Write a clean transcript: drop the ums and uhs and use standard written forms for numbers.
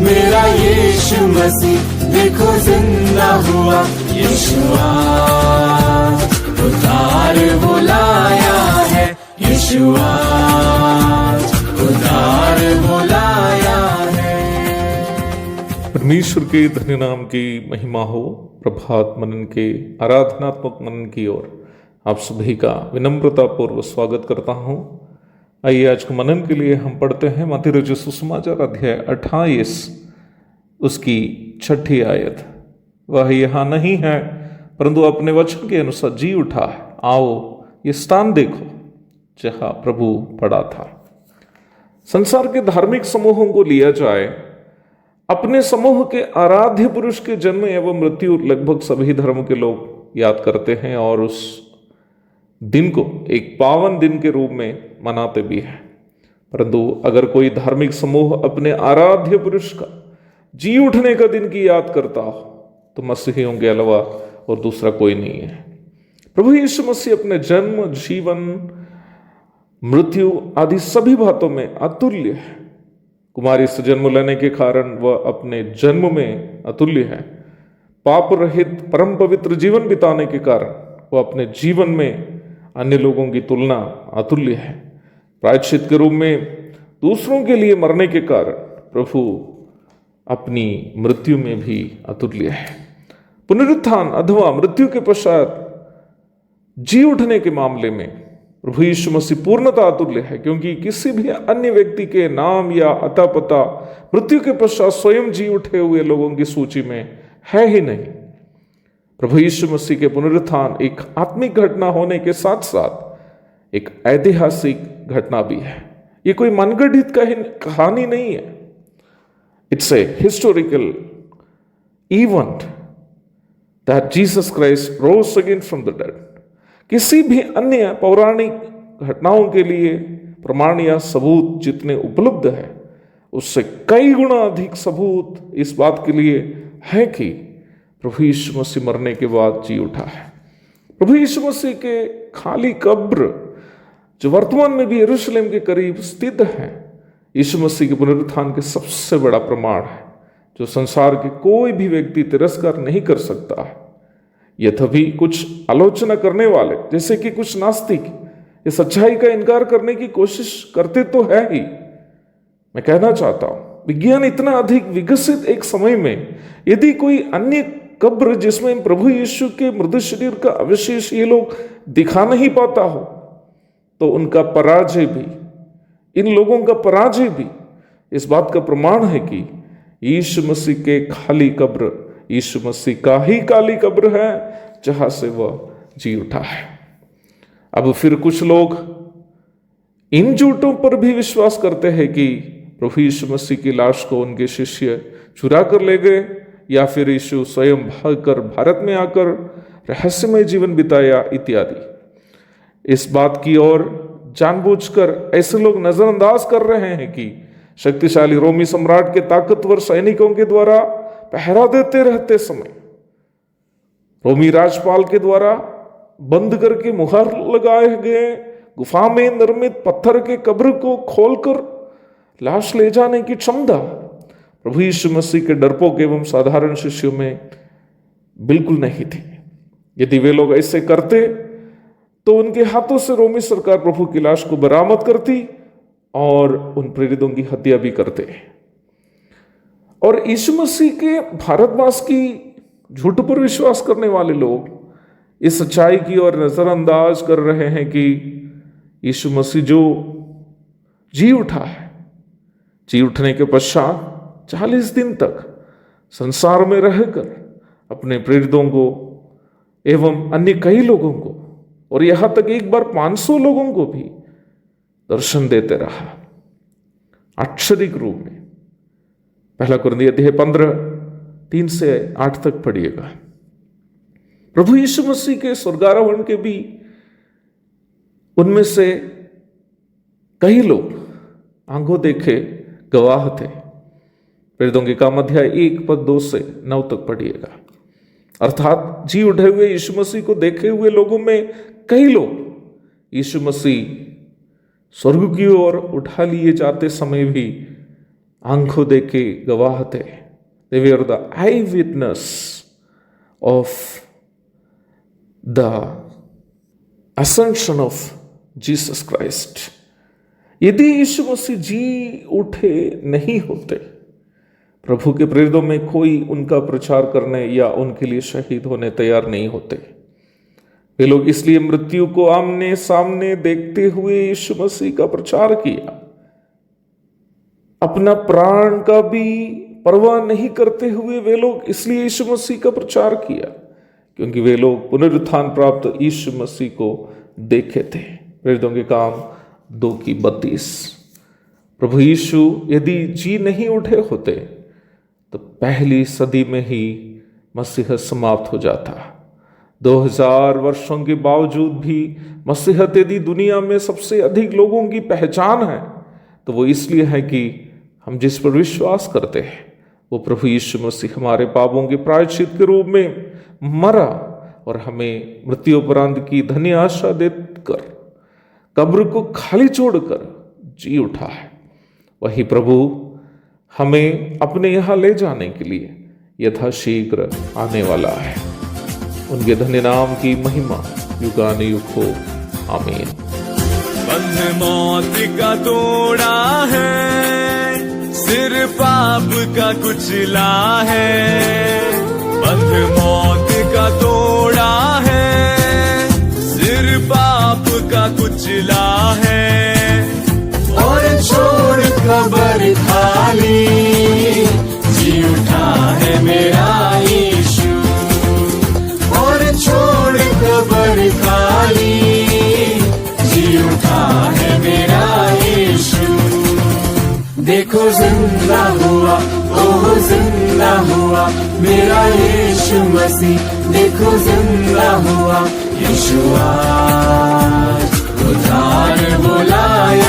मेरा यीशु मसीह देखो जिंदा हुआ, यीशु आज उद्धार बुलाया है, यीशु आज उद्धार बुलाया है। परमेश्वर के धन्य नाम की महिमा हो। प्रभात मनन के आराधनात्मक मनन की ओर आप सभी का विनम्रता पूर्वक स्वागत करता हूं। आइए आज के मनन के लिए हम पढ़ते हैं मत्ती रचित सुसमाचार अध्याय 28 उसकी 6 आयत। वह यहाँ नहीं है परंतु अपने वचन के अनुसार जी उठा है। आओ ये स्थान देखो जहाँ प्रभु पड़ा था। संसार के धार्मिक समूहों को लिया जाए, अपने समूह के आराध्य पुरुष के जन्म एवं मृत्यु लगभग सभी धर्म के लोग याद करते हैं और उस दिन को एक पावन दिन के रूप में मनाते भी हैं। परंतु अगर कोई धार्मिक समूह अपने आराध्य पुरुष का जी उठने का दिन की याद करता हो तो मसीहियों के अलावा और दूसरा कोई नहीं है। प्रभु यीशु मसीह अपने जन्म, जीवन, मृत्यु आदि सभी बातों में अतुल्य है। कुमारी से जन्म लेने के कारण वह अपने जन्म में अतुल्य है। पाप रहित परम पवित्र जीवन बिताने के कारण वह अपने जीवन में अन्य लोगों की तुलना अतुल्य है। प्रायश्चित के रूप में दूसरों के लिए मरने के कारण प्रभु अपनी मृत्यु में भी अतुल्य है। पुनरुत्थान अथवा मृत्यु के पश्चात जी उठने के मामले में प्रभु यीशु मसीह पूर्णतः अतुल्य है, क्योंकि किसी भी अन्य व्यक्ति के नाम या अता पता मृत्यु के पश्चात स्वयं जी उठे हुए लोगों की सूची में है ही नहीं। प्रभु यीशु मसीह के पुनरुत्थान एक आत्मिक घटना होने के साथ साथ एक ऐतिहासिक घटना भी है। ये कोई मनगढ़ंत कहानी नहीं है। It's a historical event that Jesus Christ rose again from the dead. किसी भी अन्य पौराणिक घटनाओं के लिए प्रमाण या सबूत जितने उपलब्ध है उससे कई गुना अधिक सबूत इस बात के लिए है कि प्रभु यीशु मसीह मरने के बाद जी उठा है। प्रभु यीशु मसीह के खाली कब्र जो वर्तमान में भी यरूशलेम के करीब स्थित है, यीशु मसीह के पुनरुत्थान के सबसे बड़ा प्रमाण है, जो संसार के कोई भी व्यक्ति तिरस्कार नहीं कर सकता है। यद्यपि कुछ आलोचना करने वाले जैसे कि कुछ नास्तिक इस सच्चाई का इनकार करने की कोशिश करते तो है ही। मैं कहना चाहता हूं, विज्ञान इतना अधिक विकसित एक समय में यदि कोई अन्य कब्र जिसमें प्रभु यीशु के मृत शरीर का अवशेष ये लोग दिखा नहीं पाता हो तो उनका पराजय भी, इन लोगों का पराजय भी इस बात का प्रमाण है कि यीशु मसीह के खाली कब्र यीशु मसीह का ही काली कब्र है जहां से वह जी उठा है। अब फिर कुछ लोग इन झूठों पर भी विश्वास करते हैं कि प्रभु यीशु मसीह की लाश को उनके शिष्य चुरा कर ले गए या फिर यीशु स्वयं भागकर भारत में आकर रहस्यमय जीवन बिताया इत्यादि। इस बात की ओर जानबूझकर ऐसे लोग नजरअंदाज कर रहे हैं कि शक्तिशाली रोमी सम्राट के ताकतवर सैनिकों के द्वारा पहरा देते रहते समय रोमी राजपाल के द्वारा बंद करके मुहर लगाए गए गुफा में निर्मित पत्थर के कब्र को खोलकर लाश ले जाने की क्षमता प्रभु यीशु मसीह के डरपोक एवं साधारण शिष्यों में बिल्कुल नहीं थी। यदि वे लोग ऐसे करते तो उनके हाथों से रोमी सरकार प्रभु की लाश को बरामद करती और उन प्रेरितों की हत्या भी करते। और यीशु मसीह के भारतवास की झूठ पर विश्वास करने वाले लोग इस सच्चाई की ओर नजरअंदाज कर रहे हैं कि यीशु मसीह जो जी उठा है, जी उठने के पश्चात 40 दिन तक संसार में रहकर अपने प्रेरितों को एवं अन्य कई लोगों को और यहां तक एक बार 500 लोगों को भी दर्शन देते रहा आश्चर्य रूप में। पहला कुरिन्थियों अध्याय 15 3 से 8 तक पढ़िएगा। प्रभु यीशु मसीह के स्वर्गारोहण के भी उनमें से कई लोग आंखों देखे गवाह थे। प्रेरितों के काम अध्याय 1:2 से 9 तक पढ़िएगा। अर्थात जी उठे हुए यीशु मसीह को देखे हुए लोगों में कई लोग यीशु मसीह स्वर्ग की ओर उठा लिए जाते समय भी आंखों देखे गवाह थे। They were the eyewitness of the ascension of Jesus Christ. यदि यीशु मसीह जी उठे नहीं होते, प्रभु के प्रेरितों में कोई उनका प्रचार करने या उनके लिए शहीद होने तैयार नहीं होते। वे लोग इसलिए मृत्यु को आमने सामने देखते हुए यीशु मसीह का प्रचार किया, अपना प्राण का भी परवाह नहीं करते हुए वे लोग इसलिए यीशु मसीह का प्रचार किया, क्योंकि वे लोग पुनरुत्थान प्राप्त यीशु मसीह को देखे थे। प्रेरितों के काम 2:32। प्रभु यीशु यदि जी नहीं उठे होते तो पहली सदी में ही मसीहत समाप्त हो जाता। 2000 वर्षों के बावजूद भी मसीहत यदि दुनिया में सबसे अधिक लोगों की पहचान है तो वो इसलिए है कि हम जिस पर विश्वास करते हैं वो प्रभु यीशु मसीह हमारे पापों के प्रायश्चित के रूप में मरा और हमें मृत्युपरांत की धन्य आशा देकर कब्र को खाली छोड़कर जी उठा है। वही प्रभु हमें अपने यहाँ ले जाने के लिए यथाशीघ्र आने वाला है। उनके धन्य नाम की महिमा युगानुयुग हो। आमीन। बंध मौत का तोड़ा है, सिर पाप का कुचला है। बंध मौत का तोड़ा है, सिर पाप का कुचला है। और छोड़ कब्र खाली, जी उठा है मेरा यीशु। और छोड़ कब्र खाली, जी उठा है मेरा यीशु। देखो जिंदा हुआ, ओह जिंदा हुआ मेरा यीशु मसीह। देखो जिंदा हुआ यीशु आज, उद्धार बुलाया